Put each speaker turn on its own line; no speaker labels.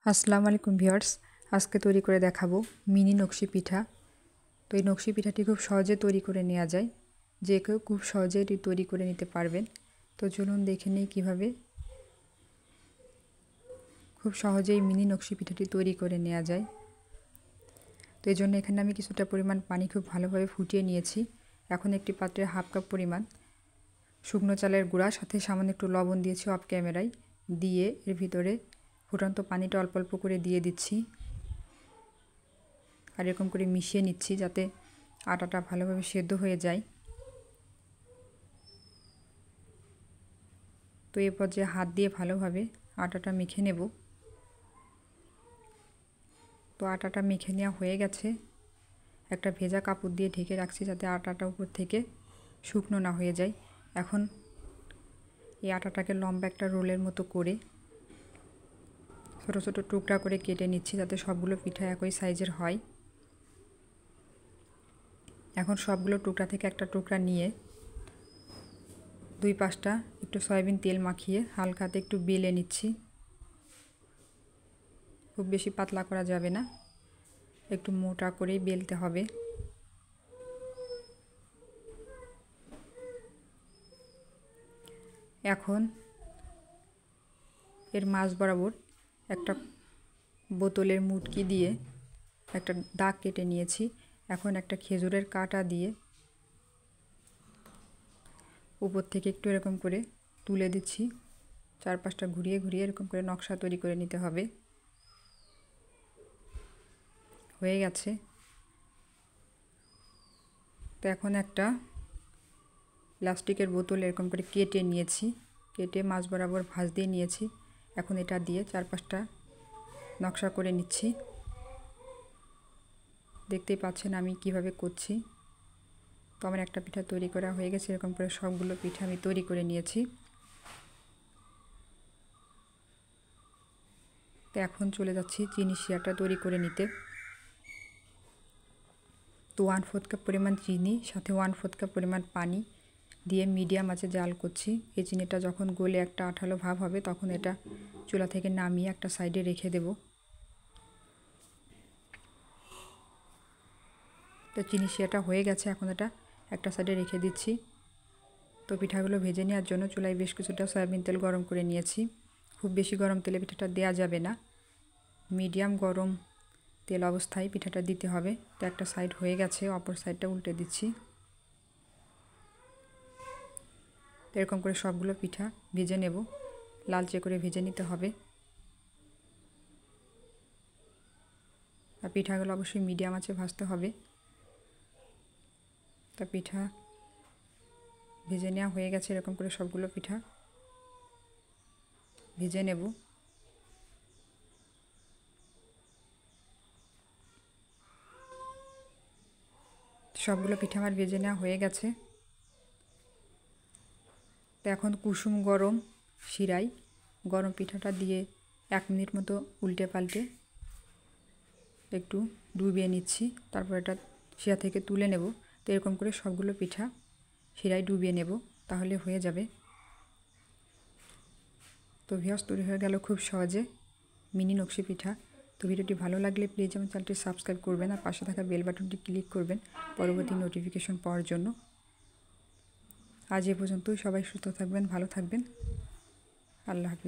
আসসালামু আলাইকুম ভিউয়ার্স, আজকে তৈরি করে দেখাবো মিনি নকশি পিঠা। তো এই নকশি পিঠাটি খুব সহজে তৈরি করে নেওয়া যায়, যে কেউ খুব সহজে এটি তৈরি করে নিতে পারবেন। তো চলুন দেখে নিই কীভাবে খুব সহজেই মিনি নকশি পিঠাটি তৈরি করে নেওয়া যায়। তো এই জন্য এখানে আমি কিছুটা পরিমাণ পানি খুব ভালোভাবে ফুটিয়ে নিয়েছি। এখন একটি পাত্রে হাফ কাপ পরিমাণ শুকনো চালের গুঁড়া সাথে সামান্য একটু লবণ দিয়েছি অফ ক্যামেরায়, দিয়ে এর ভিতরে ফুটন্ত পানিটা অল্প অল্প করে দিয়ে দিচ্ছি আর এরকম করে মিশিয়ে নিচ্ছি যাতে আটাটা ভালোভাবে সেদ্ধ হয়ে যায়। তো এই পর্যায়ে হাত দিয়ে ভালোভাবে আটাটা মেখে নেব। তো আটাটা মেখে নেওয়া হয়ে গেছে। একটা ভেজা কাপড় দিয়ে ঢেকে রাখছি যাতে আটাটা উপর থেকে শুকনো না হয়ে যায়। এখন এই আটাটাকে লম্বা একটা রোলের মতো করে ছোটো ছোটো টুকরা করে কেটে নিচ্ছি যাতে সবগুলো পিঠা একই সাইজের হয়। এখন সবগুলো টুকরা থেকে একটা টুকরা নিয়ে দুই পাশটা একটু সয়াবিন তেল মাখিয়ে হালকাতে একটু বেলে নিচ্ছি। খুব বেশি পাতলা করা যাবে না, একটু মোটা করেই বেলতে হবে। এখন এর মাঝ বরাবর একটা বোতলের মুটকি দিয়ে একটা দাগ কেটে নিয়েছি। এখন একটা খেজুরের কাঁটা দিয়ে উপর থেকে একটু এরকম করে তুলে দিচ্ছি। চারপাশটা ঘুরিয়ে ঘুরিয়ে এরকম করে নকশা তৈরি করে নিতে হবে। হয়ে গেছে। তো এখন একটা প্লাস্টিকের বোতল এরকম করে কেটে নিয়েছি, কেটে মাঝ বরাবর ভাঁজ দিয়ে নিয়েছি। এখন এটা দিয়ে চারপাশটা নকশা করে নিচ্ছি। দেখতেই পাচ্ছেন আমি কিভাবে করছি। তো আমার একটা পিঠা তৈরি করা হয়ে গেছে। এরকম করে সবগুলো পিঠা আমি তৈরি করে নিয়েছি। তো এখন চলে যাচ্ছি চিনি শিরাটা তৈরি করে নিতে। তো 1/4 কাপ পরিমাণ চিনি সাথে 1/4 কাপ পরিমাণ পানি দিয়ে মিডিয়াম আঁচে জাল করছি। এই চিনিটা যখন গলে একটা আঠালো ভাব হবে তখন এটা চুলা থেকে নামিয়ে একটা সাইডে রেখে দেব। তো চিনি শিরাটা হয়ে গেছে, এখন এটা একটা সাইডে রেখে দিচ্ছি। তো পিঠাগুলো ভেজে নেওয়ার জন্য চুলায় বেশ কিছুটা সয়াবিন তেল গরম করে নিয়েছি। খুব বেশি গরম তেলে পিঠাটা দেওয়া যাবে না, মিডিয়াম গরম তেল অবস্থায় পিঠাটা দিতে হবে। তো একটা সাইড হয়ে গেছে, অপর সাইডটা উল্টে দিচ্ছি। এরকম করে সবগুলো পিঠা ভেজে নেব, লালচে করে ভেজে নিতে হবে। আর পিঠাগুলো অবশ্যই মিডিয়াম আঁচে ভাজতে হবে। তা পিঠা ভেজে নেওয়া হয়ে গেছে। এরকম করে সবগুলো পিঠা ভেজে নেব। সবগুলো পিঠা আমার ভেজে নেওয়া হয়ে গেছে। তো এখন কুসুম গরম শিরায় গরম পিঠাটা দিয়ে 1 মিনিট মতো উল্টে পাল্টে একটু ডুবিয়ে নিচ্ছি। তারপর এটা শিরা থেকে তুলে নেব। তো এরকম করে সবগুলো পিঠা শিরায় ডুবিয়ে নেব, তাহলে হয়ে যাবে। তো ভিউয়ার্স, তৈরি হয়ে গেল খুব সহজে মিনি নকশি পিঠা। তো ভিডিওটি ভালো লাগলে প্লিজ আমার চ্যানেলটি সাবস্ক্রাইব করবেন আর পাশে থাকা বেল বাটনটি ক্লিক করবেন পরবর্তী নোটিফিকেশন পাওয়ার জন্য। আজ এ পর্যন্তই। সবাই সুস্থ থাকবেন, ভালো থাকবেন। আল্লাহ হাফিজ।